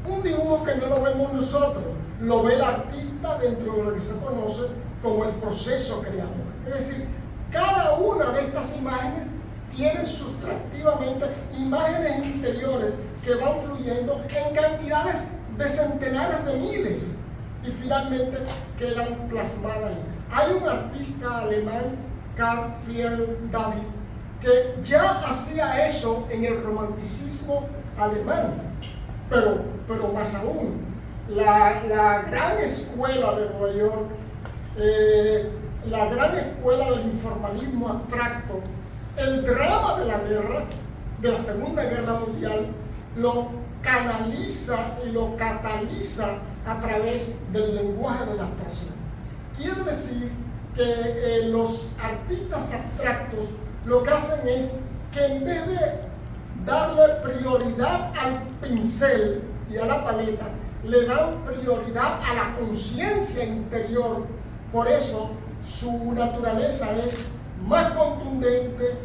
Un dibujo que no lo vemos nosotros, lo ve el artista dentro de lo que se conoce como el proceso creador. Es decir, cada una de estas imágenes tiene sustractivamente imágenes interiores que van fluyendo en cantidades de centenares de miles y finalmente quedan plasmadas ahí. Hay un artista alemán, Carl Friedrich David, que ya hacía eso en el romanticismo alemán, pero más aún, la gran escuela de Nueva York, la gran escuela del informalismo abstracto, el drama de la guerra, de la Segunda Guerra Mundial, lo canaliza y lo cataliza a través del lenguaje de la abstracción. Quiere decir que los artistas abstractos lo que hacen es que en vez de darle prioridad al pincel y a la paleta, le dan prioridad a la conciencia interior. Por eso su naturaleza es más contundente,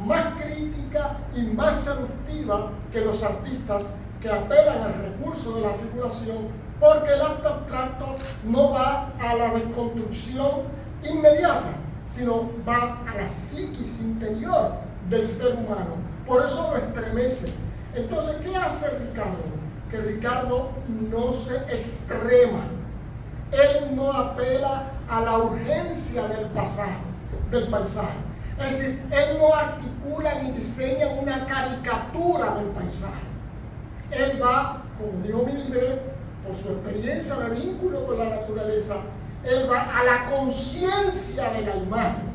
más crítica y más seductiva que los artistas que apelan al recurso de la figuración, porque el arte abstracto no va a la reconstrucción inmediata, sino va a la psiquis interior del ser humano. Por eso lo estremece. Entonces, ¿qué hace Ricardo? Que Ricardo no se extrema. Él no apela a la urgencia del paisaje. Es decir, él no articula ni diseña una caricatura del paisaje. Él va, como dijo Mildred, por su experiencia de vínculo con la naturaleza, él va a la conciencia de la imagen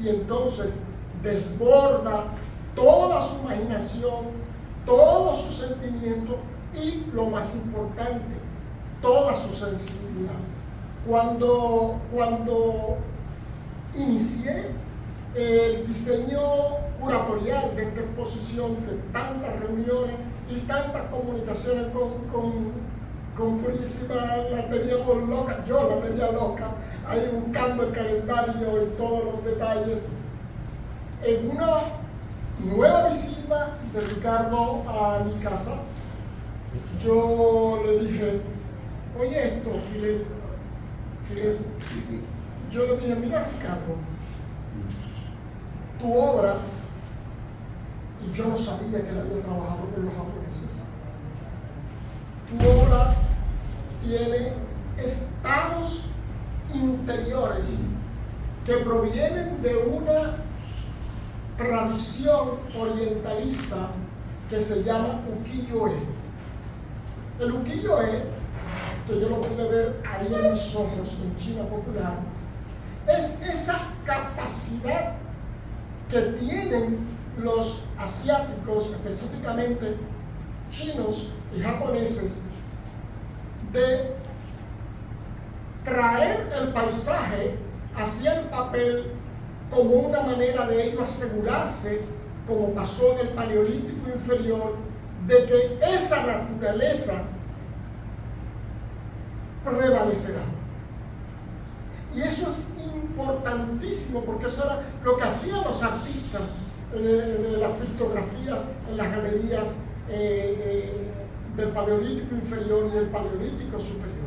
y entonces desborda toda su imaginación, todo su sentimiento y, lo más importante, toda su sensibilidad. Cuando inicié el diseño curatorial de esta exposición, de tantas reuniones y tantas comunicaciones con Purísima, la teníamos loca, yo la tenía loca, ahí buscando el calendario y todos los detalles. En una nueva visita de Ricardo a mi casa, yo le dije, oye esto, Fidel. Yo le dije, mira Ricardo, tu obra, y yo no sabía que él había trabajado con los japoneses, tu obra tiene estados interiores que provienen de una tradición orientalista que se llama ukiyo-e. El ukiyo-e, que yo lo pude ver ahí en mis ojos en China popular, es esa capacidad que tienen los asiáticos, específicamente chinos y japoneses, de traer el paisaje hacia el papel como una manera de ellos asegurarse, como pasó en el Paleolítico inferior, de que esa naturaleza prevalecerá. Y eso es importantísimo, porque eso era lo que hacían los artistas de las pictografías en las galerías del Paleolítico inferior y el Paleolítico superior.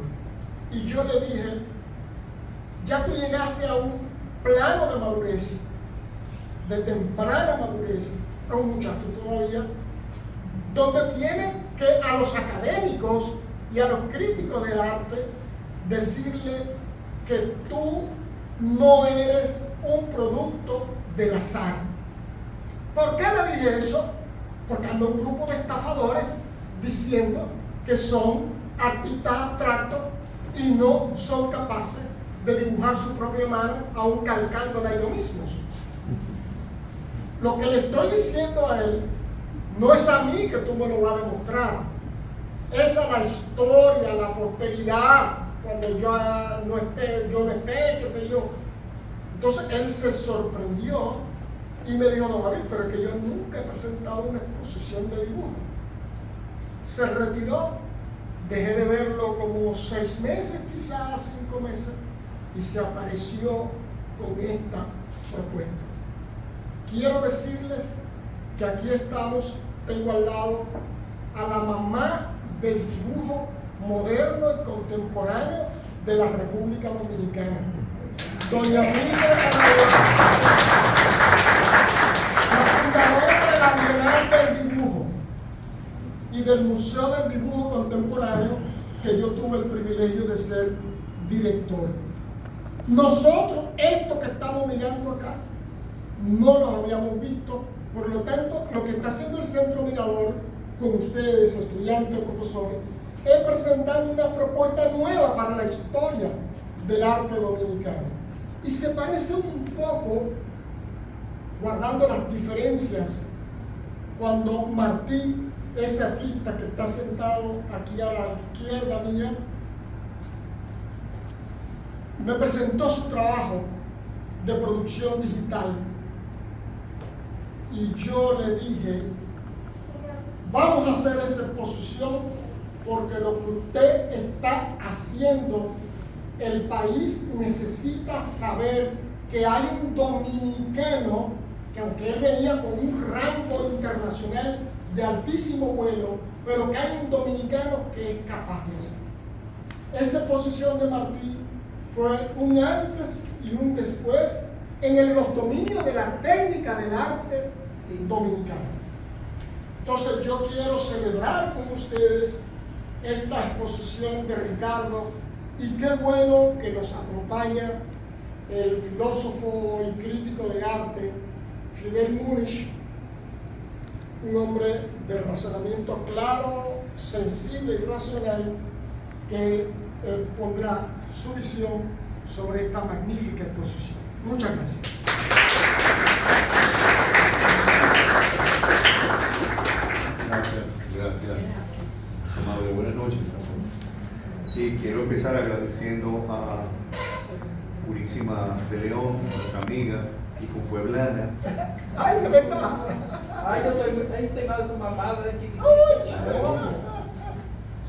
Y yo le dije, ya tú llegaste a un plano de madurez, de temprana madurez, a un muchacho todavía, donde tiene que a los académicos y a los críticos del arte decirle que tú no eres un producto del azar. ¿Por qué le dije eso? Porque anda un grupo de estafadores diciendo que son artistas abstractos y no son capaces de dibujar su propia mano, aún calcándola ellos mismos. Lo que le estoy diciendo a él no es a mí que tú me lo vas a demostrar, es a la historia, a la posteridad, cuando yo no esté, qué sé yo. Entonces él se sorprendió y me dijo, no, David, pero es que yo nunca he presentado una exposición de dibujo. Se retiró, dejé de verlo como 6 meses, quizás 5 meses, y se apareció con esta propuesta. Quiero decirles que aquí estamos, tengo al lado a la mamá del dibujo moderno y contemporáneo de la República Dominicana. Doña Miriam la fundadora de la Bienal del Dibujo y del Museo del Dibujo Contemporáneo, que yo tuve el privilegio de ser director. Nosotros, esto que estamos mirando acá, no lo habíamos visto. Por lo tanto, lo que está haciendo el Centro Mirador con ustedes, estudiantes, profesores, es presentar una propuesta nueva para la historia del arte dominicano. Y se parece un poco, guardando las diferencias, cuando Martí, ese artista que está sentado aquí a la izquierda mía, me presentó su trabajo de producción digital. Y yo le dije, vamos a hacer esa exposición porque lo que usted está haciendo, el país necesita saber que hay un dominicano que, aunque él venía con un rango internacional de altísimo vuelo, pero que hay un dominicano que es capaz de hacer. Esa exposición de Martí fue un antes y un después en los dominios de la técnica del arte dominicano. Entonces yo quiero celebrar con ustedes esta exposición de Ricardo, y qué bueno que nos acompaña el filósofo y crítico de arte Fidel Múnich, un hombre de razonamiento claro, sensible y racional, que pondrá su visión sobre esta magnífica exposición. Muchas gracias. Gracias, amable. Buenas noches. Y quiero empezar agradeciendo a Purísima de León, nuestra amiga y conpueblana. ¡Ay, de verdad! Ay, yo estoy mal de su mamá, de chiquitita.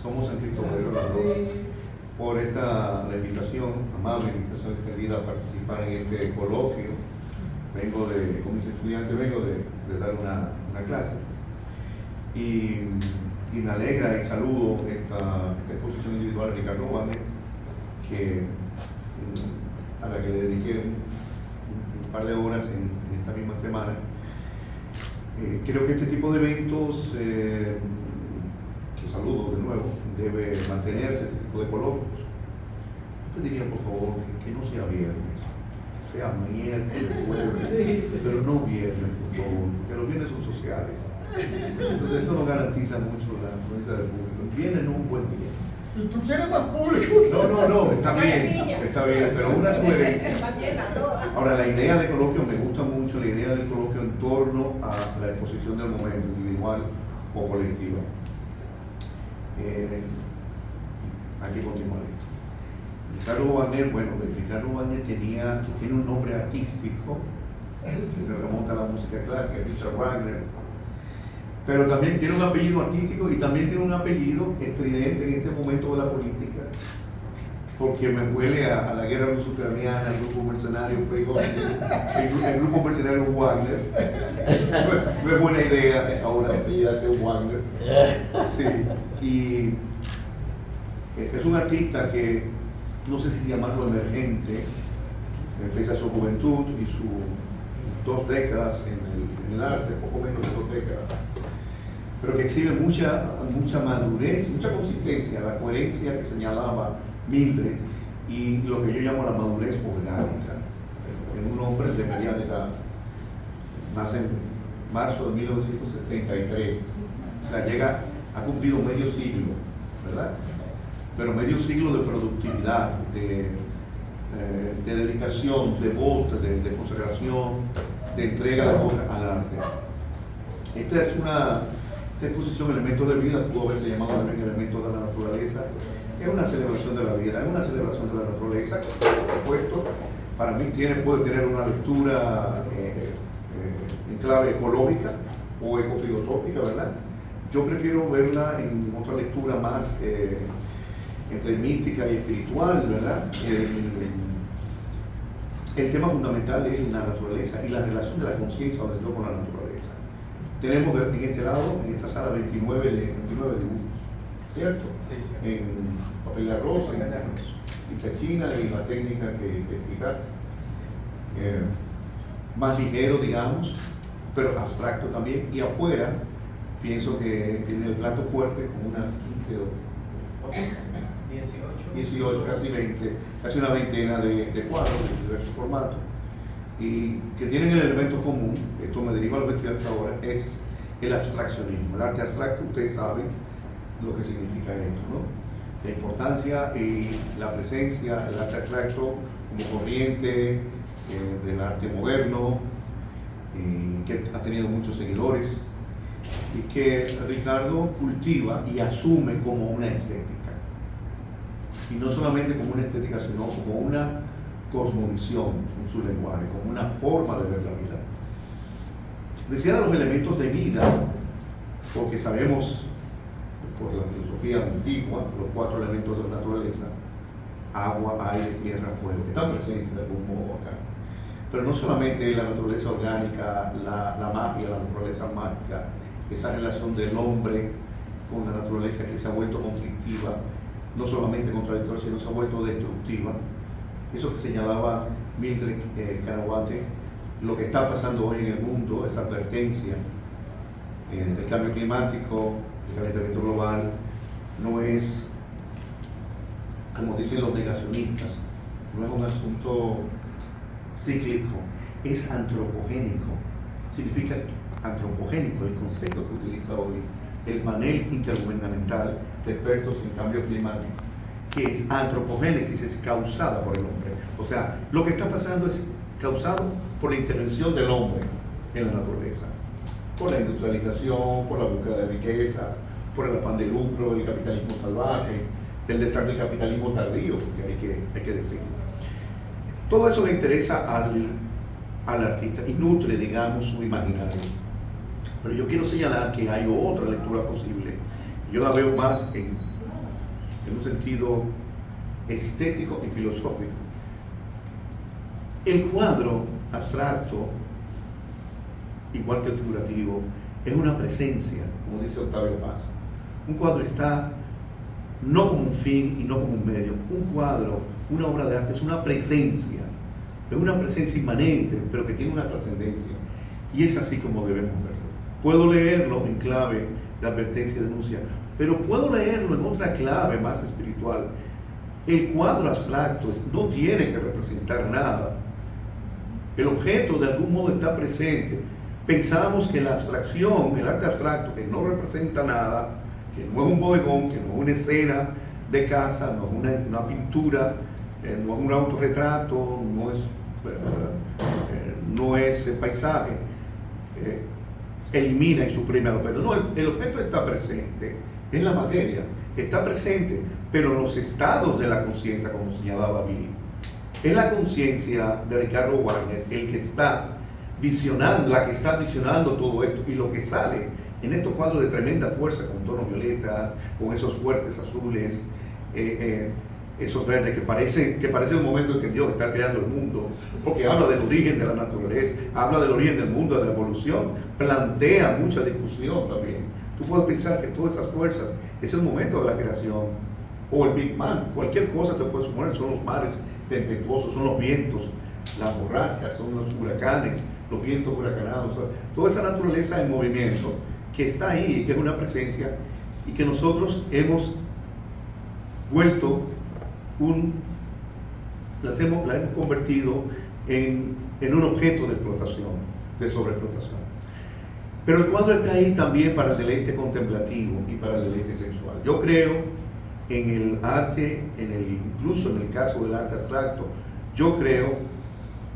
Somos en Cristo los dos, por la invitación, amable invitación extendida a participar en este coloquio. Con mis estudiantes vengo de dar una clase. Y me alegra y saludo esta exposición individual de Ricardo Wagner, a la que le dediqué un par de horas en esta misma semana. Creo que este tipo de eventos, que saludo de nuevo, debe mantenerse, este tipo de coloquios. Yo pediría por favor que no sea viernes, que sea miércoles, jueves, pero no viernes, por favor, porque los viernes son sociales. Entonces esto no garantiza mucho la influencia del público. Viene un buen día. ¿Y tú quieres más público? No, está bien, pero una sugerencia. Ahora, la idea de coloquio, me gusta mucho la idea del coloquio en torno a la exposición del momento, individual o colectiva. Hay que continuar esto. Ricardo Wagner, Ricardo Wagner tiene un nombre artístico, que se remonta a la música clásica, Richard Wagner. Pero también tiene un apellido artístico y también tiene un apellido estridente en este momento de la política, porque me huele a la guerra ruso-ucraniana, al grupo mercenario Prigozhin, el grupo mercenario Wagner. No es buena idea ahora apellidarse Wagner. Sí, y es un artista que no sé si llamarlo emergente, pese a su juventud y sus 2 décadas en el arte, poco menos de 2 décadas, pero que exhibe mucha madurez, mucha consistencia, la coherencia que señalaba Mildred y lo que yo llamo la madurez orgánica en un hombre de mediana edad. Nace en marzo de 1973, o sea, ha cumplido medio siglo, ¿verdad? Pero medio siglo de productividad, de dedicación, de voto, de consagración, de entrega de voto al arte. Esta exposición, Elementos de Vida, pudo haberse llamado también Elementos de la Naturaleza. Es una celebración de la vida, es una celebración de la naturaleza, por supuesto. Para mí puede tener una lectura en clave ecológica o ecofilosófica, ¿verdad? Yo prefiero verla en otra lectura más entre mística y espiritual, ¿verdad? El tema fundamental es la naturaleza y la relación de la conciencia con la naturaleza. Tenemos en este lado, en esta sala, 29 dibujos. ¿cierto? Sí, sí. En papel de arroz, Papel de arroz. en China y la técnica que explicaste. Más ligero, digamos, pero abstracto también. Y afuera, pienso que en el plato fuerte, como unas 15 o 18, casi 20, casi una veintena de cuadros de diversos formatos. Y que tienen el elemento común, esto me dirijo a los estudiantes ahora, es el abstraccionismo. El arte abstracto, ustedes saben lo que significa esto, ¿no? La importancia y la presencia del arte abstracto como corriente del arte moderno, que ha tenido muchos seguidores y que Ricardo cultiva y asume como una estética. Y no solamente como una estética, sino como una cosmovisión en su lenguaje, como una forma de ver la vida. Decía de los elementos de vida, porque sabemos por la filosofía antigua, los 4 elementos de la naturaleza: agua, aire, tierra, fuego, que están presentes de algún modo acá. Pero no solamente la naturaleza orgánica, la magia, la naturaleza mágica, esa relación del hombre con la naturaleza que se ha vuelto conflictiva, no solamente contradictoria, sino se ha vuelto destructiva. Eso que señalaba Mildred Kanawate, lo que está pasando hoy en el mundo, esa advertencia del cambio climático, el calentamiento global, no es, como dicen los negacionistas, no es un asunto cíclico, es antropogénico. Significa antropogénico el concepto que utiliza hoy el panel intergubernamental de expertos en cambio climático, que es antropogénesis, es causada por el hombre. O sea, lo que está pasando es causado por la intervención del hombre en la naturaleza, por la industrialización, por la búsqueda de riquezas, por el afán de lucro, el capitalismo salvaje, del desarrollo del capitalismo tardío, que hay que decirlo. Todo eso le interesa al artista y nutre, digamos, su imaginario. Pero yo quiero señalar que hay otra lectura posible. Yo la veo más en un sentido estético y filosófico. El cuadro abstracto, igual que el figurativo, es una presencia, como dice Octavio Paz. Un cuadro está no como un fin y no como un medio. Un cuadro, una obra de arte, es una presencia inmanente, pero que tiene una trascendencia. Y es así como debemos verlo. Puedo leerlo en clave de advertencia y denuncia, pero puedo leerlo en otra clave más espiritual. El cuadro abstracto no tiene que representar nada. El objeto de algún modo está presente. Pensamos que la abstracción, el arte abstracto, que no representa nada, que no es un bodegón, que no es una escena de casa, no es una pintura, no es un autorretrato, no es paisaje, elimina y suprime al objeto. No, el objeto está presente, es la materia, está presente, pero los estados de la conciencia, como señalaba Billy, es la conciencia de Ricardo Wagner el que está visionando, la que está visionando todo esto, y lo que sale en estos cuadros de tremenda fuerza, con tonos violetas, con esos fuertes azules, esos verdes, que parece el momento en que Dios está creando el mundo, porque habla del origen de la naturaleza, habla del origen del mundo, de la evolución, plantea mucha discusión también. Tú puedes pensar que todas esas fuerzas es el momento de la creación, o el Big Bang, cualquier cosa te puede suponer, son los mares tempestuosos, son los vientos, las borrascas, son los huracanes, los vientos huracanados, o sea, toda esa naturaleza en movimiento que está ahí, que es una presencia, y que nosotros hemos vuelto la hemos convertido en un objeto de explotación, de sobreexplotación. Pero el cuadro está ahí también para el deleite contemplativo y para el deleite sexual. Yo creo en el arte, incluso en el caso del arte abstracto, yo creo,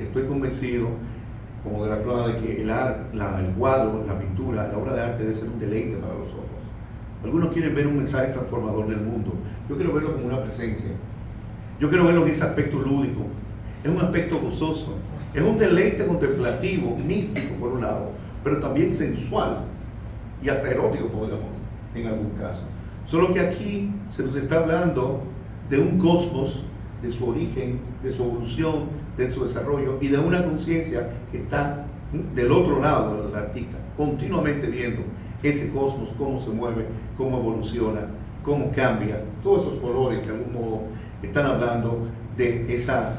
estoy convencido, como de la prueba, de que el cuadro, la pintura, la obra de arte debe ser un deleite para los ojos. Algunos quieren ver un mensaje transformador del mundo. Yo quiero verlo como una presencia. Yo quiero verlo en ese aspecto lúdico. Es un aspecto gozoso. Es un deleite contemplativo, místico por un lado, pero también sensual y hasta erótico, podemos, en algún caso. Solo que aquí se nos está hablando de un cosmos, de su origen, de su evolución, de su desarrollo y de una conciencia que está del otro lado del artista, continuamente viendo ese cosmos, cómo se mueve, cómo evoluciona, cómo cambia. Todos esos colores de algún modo están hablando de esa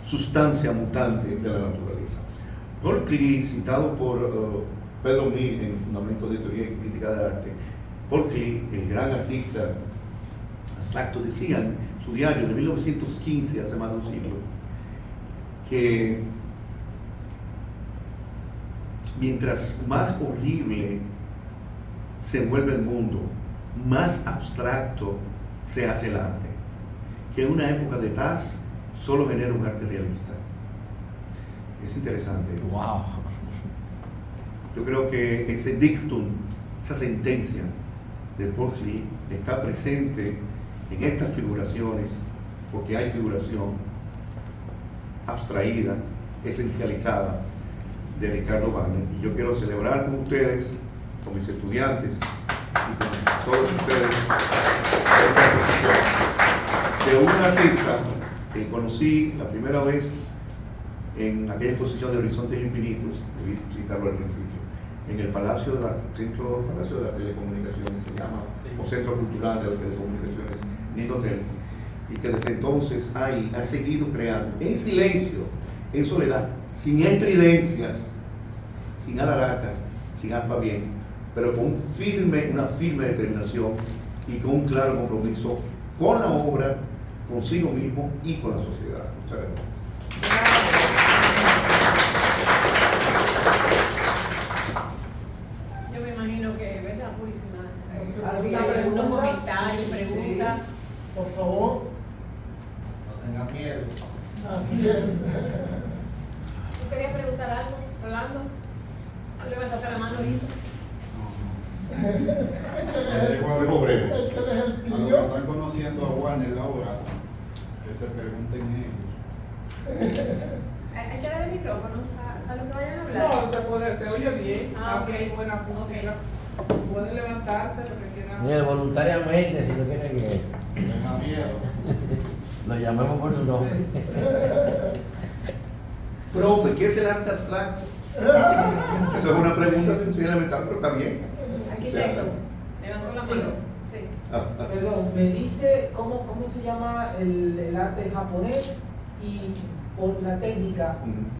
sustancia mutante de la naturaleza. Paul Klee, citado por Pedro Mill en Fundamentos de Teoría y Crítica del Arte, Paul Klee, el gran artista abstracto, decía en su diario de 1915, hace más de un siglo, que mientras más horrible se vuelve el mundo, más abstracto se hace el arte. Que en una época de paz solo genera un arte realista. Es interesante. Wow. Yo creo que ese dictum, esa sentencia de Paul Klee está presente en estas figuraciones, porque hay figuración abstraída, esencializada de Ricardo Wagner. Y yo quiero celebrar con ustedes, con mis estudiantes y con todos ustedes, de un artista que conocí la primera vez en aquella exposición de Horizontes Infinitos, debí citarlo al principio, en el Palacio de las Telecomunicaciones, se llama, o Centro Cultural de las Telecomunicaciones, Nindotel, y que desde entonces ha seguido creando, en silencio, en soledad, sin estridencias, sin alaracas, sin aspaviento, pero con una firme determinación y con un claro compromiso con la obra, consigo mismo y con la sociedad. Muchas gracias. Yo me imagino que, ¿verdad? Purísima. ¿Alguna pregunta? Algunos comentarios, preguntas. Por favor. No tengan miedo. Así es. ¿Tú querías preguntar algo, Rolando? ¿Tú levantaste la mano, Lizo? Luego breve. Es que él es el A los que tío. están conociendo a Warner ahora, que se pregunten ellos. Hay que darle el micrófono a los que vayan a hablar. No, se oye bien. Ah, ok. Hay buena música. Pueden levantarse lo que quieran. Mira, voluntariamente, si no quiere que No tengan miedo. lo llamemos por su nombre. Profe, ¿qué es el arte abstracto? Eso es una pregunta sencilla y elemental, pero también. Arquitecto, levantó la Sí. mano. Sí. Perdón, me dice cómo se llama el arte japonés y por la técnica.